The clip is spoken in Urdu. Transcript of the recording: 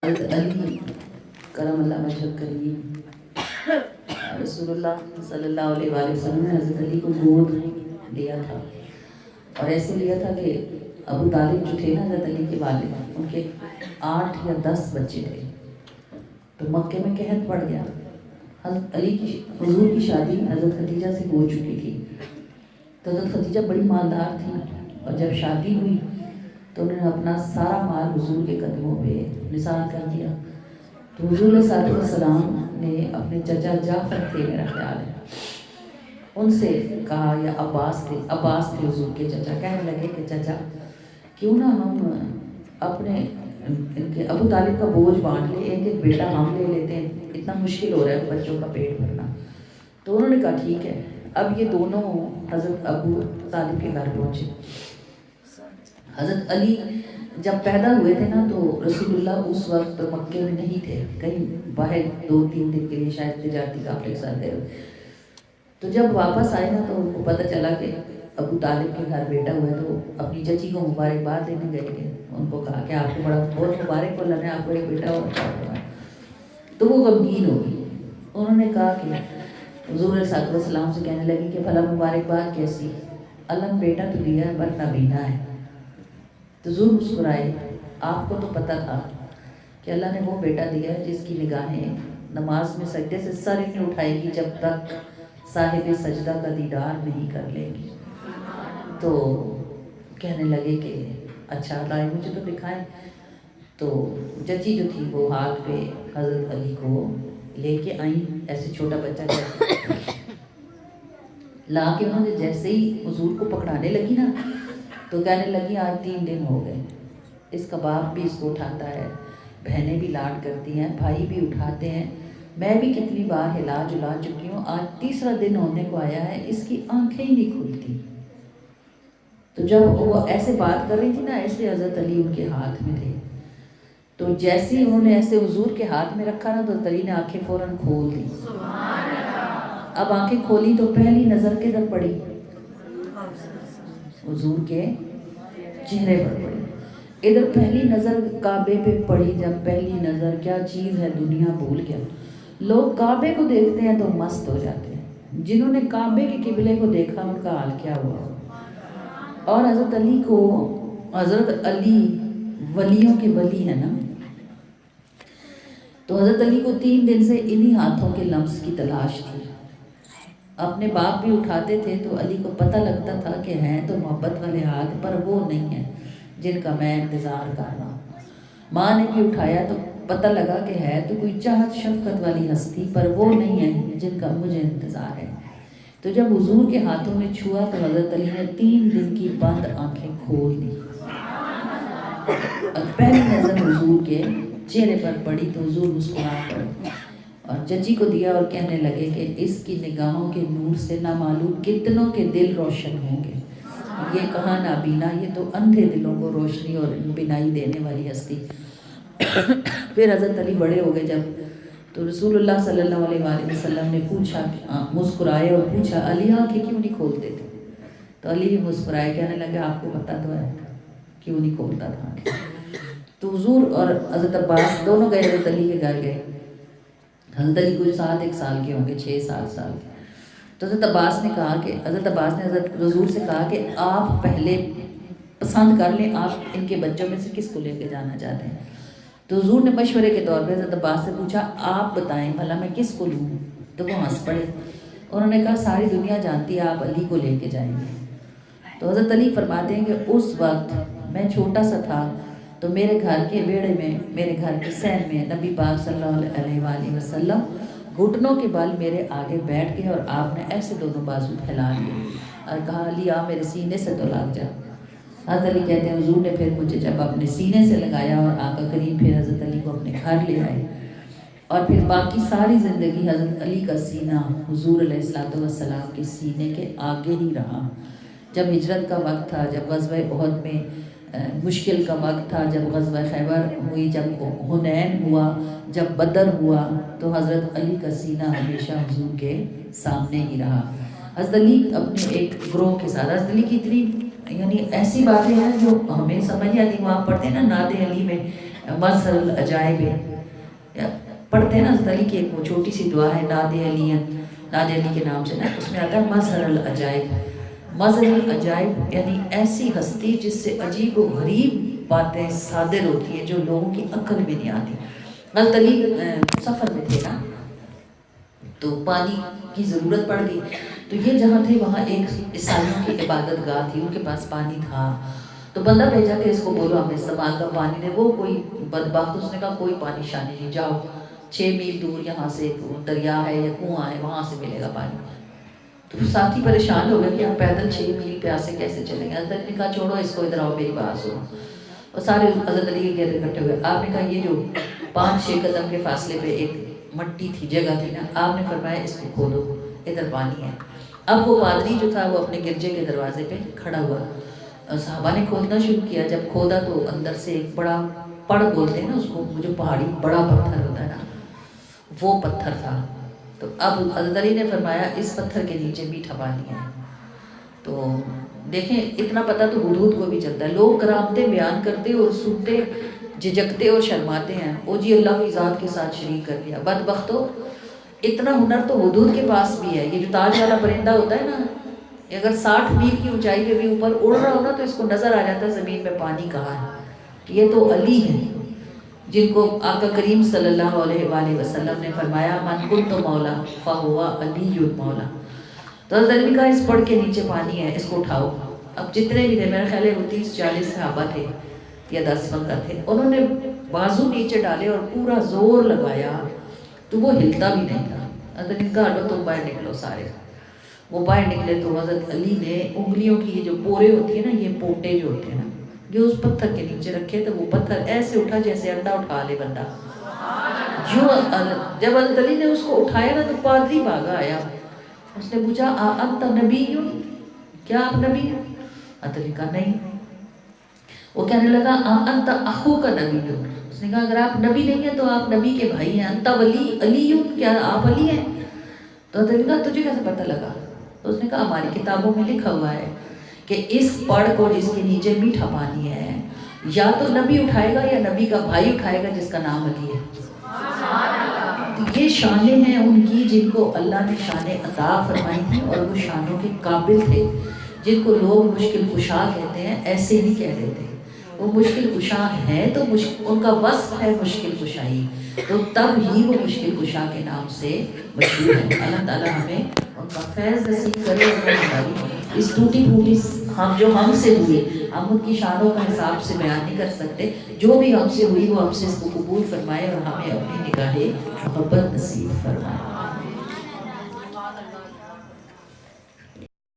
حضرت علی کرم اللہ وجہ کریم رسول اللہ صلی اللہ علیہ وآلہ وسلم نے حضرت علی کو گود لیا تھا، اور ایسے لیا تھا کہ ابو طالب جو تھے نا حضرت علی کے والد، ان کے 8 یا 10 بچے تھے، تو مکے میں قحط پڑ گیا۔ حضرت علی کی حضور کی شادی حضرت خدیجہ سے ہو چکی تھی، تو حضرت خدیجہ بڑی مالدار تھی، اور جب شادی ہوئی تو انہوں نے اپنا سارا مال حضور کے قدموں پہ نثار کر دیا۔ تو حضور صلی اللہ علیہ وسلم نے اپنے چچا جعفر تھے میرا خیال ہے، ان سے کہا، یا عباس تھے حضور کے چچا، کہنے لگے کہ چچا کیوں نہ ہم اپنے ان کے ابو طالب کا بوجھ بانٹ لیں، ایک ایک بیٹا ہم لے لیتے ہیں، اتنا مشکل ہو رہا ہے بچوں کا پیٹ بھرنا۔ تو انہوں نے کہا ٹھیک ہے۔ اب یہ دونوں حضرت ابو طالب کے گھر پہنچے۔ حضرت علی جب پیدا ہوئے تھے نا تو رسول اللہ اس وقت مکے میں نہیں تھے، کہیں باہر 2-3 دن کے لیے شاید تجارتی کافلے کے ساتھ گئے۔ تو جب واپس آئے نا تو ان کو پتہ چلا کہ ابو طالب کے گھر بیٹا ہوا ہے، تو اپنی چچی کو مبارکباد دینے گئے کہ ان کو کہا کہ آپ کو بڑا بہت مبارک ہو، اللہ نے آپ کو ایک بیٹا ہوا۔ تو وہ غمگین ہو گئی۔ انہوں نے کہا کہ حضور صلی اللہ علیہ وسلم سے کہنے لگی کہ بھلا مبارکباد کیسی، اللہ نے بیٹا تو دیا ہے پر نابینا ہے۔ تو حضور مسکرائے، آپ کو تو پتہ تھا کہ اللہ نے وہ بیٹا دیا ہے جس کی نگاہیں نماز میں سجدے سے سر نہیں اٹھائے گی جب تک صاحب سجدہ کا دیدار نہیں کر لے گی۔ تو کہنے لگے کہ اچھا اللہ مجھے تو دکھائیں۔ تو چچی جو تھی وہ ہاتھ پہ حضرت علی کو لے کے آئیں، ایسے چھوٹا بچہ جیسے لا کے انہوں نے جیسے ہی حضور کو پکڑانے لگی نا تو کہنے لگی آج 3 دن ہو گئے، اس کا باپ بھی اس کو اٹھاتا ہے، بہنیں بھی لاڈ کرتی ہیں، بھائی بھی اٹھاتے ہیں، میں بھی کتنی بار ہلا جلا چکی ہوں، آج تیسرا دن ہونے کو آیا ہے، اس کی آنکھیں ہی نہیں کھلتی۔ تو جب وہ ایسے بات کر رہی تھی نا، ایسے حضرت علی ان کے ہاتھ میں تھے، تو جیسے ہی انہوں نے ایسے حضور کے ہاتھ میں رکھا نا تو حضرت علی نے آنکھیں فوراً کھول دی۔ اب آنکھیں کھولی تو پہلی نظر کدھر پڑی؟ حضور کے چہرے پر پڑی۔ ادھر پہلی نظر کعبے پہ پڑی، جب پہلی نظر کیا چیز ہے دنیا بھول گیا۔ لوگ کعبے کو دیکھتے ہیں تو مست ہو جاتے ہیں، جنہوں نے کعبے کے قبلے کو دیکھا ان کا حال کیا ہوا۔ اور حضرت علی کو، حضرت علی ولیوں کے ولی ہے نا، تو حضرت علی کو 3 دن سے انہی ہاتھوں کے لمس کی تلاش تھی۔ اپنے باپ بھی اٹھاتے تھے تو علی کو پتہ لگتا تھا کہ ہیں تو محبت والے ہاتھ، پر وہ نہیں ہیں جن کا میں انتظار کر رہا ہوں۔ ماں نے بھی اٹھایا تو پتہ لگا کہ ہے تو کوئی چاہت شفقت والی ہستی، پر وہ نہیں ہے جن کا مجھے انتظار ہے۔ تو جب حضور کے ہاتھوں میں چھوا تو حضرت علی نے 3 دن کی بند آنکھیں کھول دی، اور پہلی نظر حضور کے چہرے پر پڑی تو حضور مسکرا پڑے اور چچی کو دیا اور کہنے لگے کہ اس کی نگاہوں کے نور سے نامعلوم کتنوں کے دل روشن ہوں گے۔ یہ کہاں نابینا، یہ تو اندھے دلوں کو روشنی اور بینائی دینے والی ہستی۔ پھر حضرت علی بڑے ہو گئے جب، تو رسول اللہ صلی اللہ علیہ وآلہ وسلم نے پوچھا، مسکرائے اور پوچھا علی آنکھیں کیوں نہیں کھولتے تھے؟ تو علی بھی مسکرائے، کہنے لگے آپ کو پتہ تو ہے کیوں نہیں کھولتا تھا۔ تو حضور اور حضرت عباس دونوں گئے، حضرت علی کے گھر گئے۔ حضرت علی کوئی 7 سال کے ہوں گے، 6-7 سال کے۔ تو حضرت عباس نے کہا کہ حضرت عباس نے حضرت حضور سے کہا کہ آپ پہلے پسند کر لیں، آپ ان کے بچوں میں سے کس کو لے کے جانا چاہتے ہیں۔ تو حضور نے مشورے کے طور پہ حضرت عباس سے پوچھا آپ بتائیں بھلا میں کس کو لوں؟ تو وہ ہنس پڑے، انہوں نے کہا ساری دنیا جانتی ہے آپ علی کو لے کے جائیں گے۔ تو حضرت علی فرماتے ہیں کہ اس وقت میں چھوٹا سا تھا تو میرے گھر کے بیڑے میں، میرے گھر کے صحن میں نبی پاک صلی اللہ علیہ وآلہ وسلم گھٹنوں کے بل میرے آگے بیٹھ گئے اور آپ نے ایسے دونوں بازو پھیلا لیے اور کہا علی آ میرے سینے سے تو لگ جا۔ حضرت علی کہتے ہیں حضور نے پھر مجھے جب اپنے سینے سے لگایا اور آقا کریم پھر حضرت علی کو اپنے گھر لے آئے، اور پھر باقی ساری زندگی حضرت علی کا سینہ حضور علیہ السلام کے سینے کے آگے ہی رہا۔ جب ہجرت کا وقت تھا، جب غزوہ احد میں مشکل کا وقت تھا، جب غزوہ خیبر ہوئی، جب حنین ہوا، جب بدر ہوا، تو حضرت علی کا سینہ ہمیشہ حضور کے سامنے ہی رہا۔ حضرت علی اپنے ایک گروہ کے ساتھ، حضرت علی کی اتنی یعنی ایسی باتیں ہیں جو ہمیں سمجھ نہیں آتی. وہاں پڑھتے ہیں نا ناد علی میں مظہر العجائب پڑھتے ہیں نا حضرت علی کی ایک وہ چھوٹی سی دعا ہے ناد علی، ناد علی کے نام سے نا، اس میں آتا ہے مظہر العجائب. مظہر العجائب یعنی ایسی ہستی جس سے عجیب و غریب باتیں صادر ہوتی ہیں جو لوگوں کی عقل میں نہیں آتی. حضرت علی سفر میں تھے نا تو پانی کی ضرورت پڑ گئی، تو یہ جہاں تھے وہاں ایک عیسائیوں کی عبادت گاہ تھی، ان کے پاس پانی تھا. تو بندہ بھیجا کہ اس کو بولو ہمیں استعمال کا پانی دے. وہ کوئی بدبخت، اس نے کہا کوئی پانی شانی نہیں، جاؤ 6 میل دور یہاں سے دریا ہے یا کنواں ہے وہاں سے ملے گا پانی. تو ساتھی پریشان ہو گئے کہ ہم پیدل 6 میل پیاسے کیسے چلیں گے. حضرت علی نے کہا چھوڑو اس کو، ادھر آؤ میری بات سنو. اور سارے حضرت علی کے گرد اکٹھے ہوئے. آپ نے کہا یہ جو 5-6 قدم کے فاصلے پہ ایک مٹی تھی، جگہ تھی نا، آپ نے فرمایا اس کو کھودو، ادھر پانی ہے. اب وہ پادری جو تھا وہ اپنے گرجے کے دروازے پہ کھڑا ہوا. صحابہ نے کھودنا شروع کیا. جب کھودا تو اندر سے ایک بڑا پڑ بولتے ہیں نا اس کو، جو پہاڑی بڑا پتھر ہوتا ہے نا، وہ پتھر تھا. تو اب حضرت علی نے فرمایا اس پتھر کے نیچے میٹھا پانی ہے. تو دیکھیں اتنا پتہ تو حدود کو بھی چلتا ہے. لوگ کرامتیں بیان کرتے اور سنتے جھجکتے اور شرماتے ہیں، او جی اللہ کی ذات کے ساتھ شریک کر دیا. بدبختو اتنا ہنر تو حدود کے پاس بھی ہے. یہ جو تاج والا پرندہ ہوتا ہے نا، یہ اگر 60 میل کی اونچائی کے بھی اوپر اڑ رہا ہونا تو اس کو نظر آ جاتا ہے زمین میں پانی کہاں ہے. یہ تو علی ہیں جن کو آقا کریم صلی اللہ علیہ وآلہ وسلم نے فرمایا من کنت مولا فہو علی المولا. تو حضرت علی نے کہا اس پڑ کے نیچے پانی ہے، اس کو اٹھاؤ. اب جتنے بھی تھے، میرا خیال ہے 30-40 صحابہ تھے یا 10-15 تھے، انہوں نے بازو نیچے ڈالے اور پورا زور لگایا تو وہ ہلتا بھی نہیں تھا. حضرت علی نے کہا ہٹو تم باہر نکلو سارے. وہ باہر نکلے تو حضرت علی نے انگلیوں کی یہ جو پورے ہوتی ہیں نا، یہ پوٹے جو ہوتے ہیں نا، یہ اس پتھر کے نیچے رکھے تو وہ پتھر ایسے اٹھا جیسے انڈا اٹھا لے بندہ. جو جب حضرت علی نے اس کو اٹھایا نا تو پادری بھاگا آیا. اس نے پوچھا انت نبی، کیا آپ نبی ہیں؟ حضرت علی کہا نہیں. وہ کہنے لگا انت اخو کا نبی. اس نے کہا اگر آپ نبی نہیں ہیں تو آپ نبی کے بھائی ہیں. انت ولی علی، کیا آپ علی ہیں؟ تو حضرت علی نے کہا تجھے کیسے پتہ لگا؟ تو اس نے کہا ہماری کتابوں میں لکھا ہوا ہے کہ اس پڑ کو جس کے نیچے میٹھا پانی ہے یا تو نبی اٹھائے گا یا نبی کا بھائی اٹھائے گا جس کا نام علی ہے. یہ شانیں ہیں ان کی جن کو اللہ نے شانیں عطا فرمائی تھیں، اور وہ شانوں کے قابل تھے. جن کو لوگ مشکل کشا کہتے ہیں ایسے نہیں کہہ دیتے. وہ مشکل کشا ہے تو ان کا وصف ہے مشکل کشائی، تو تب ہی وہ مشکل کشا کے نام سے مشہور ہے. اللہ تعالیٰ ہمیں ان کا فیض نصیب کرے. اور اس ٹوٹی پھوٹی جو ہم سے ہوئی، ہم ان کی شانوں کا حساب سے بیان نہیں کر سکتے. جو بھی ہم سے ہوئی وہ ہم سے اس کو قبول فرمائے اور ہمیں اپنی نگاہ محبت نصیب فرمائے.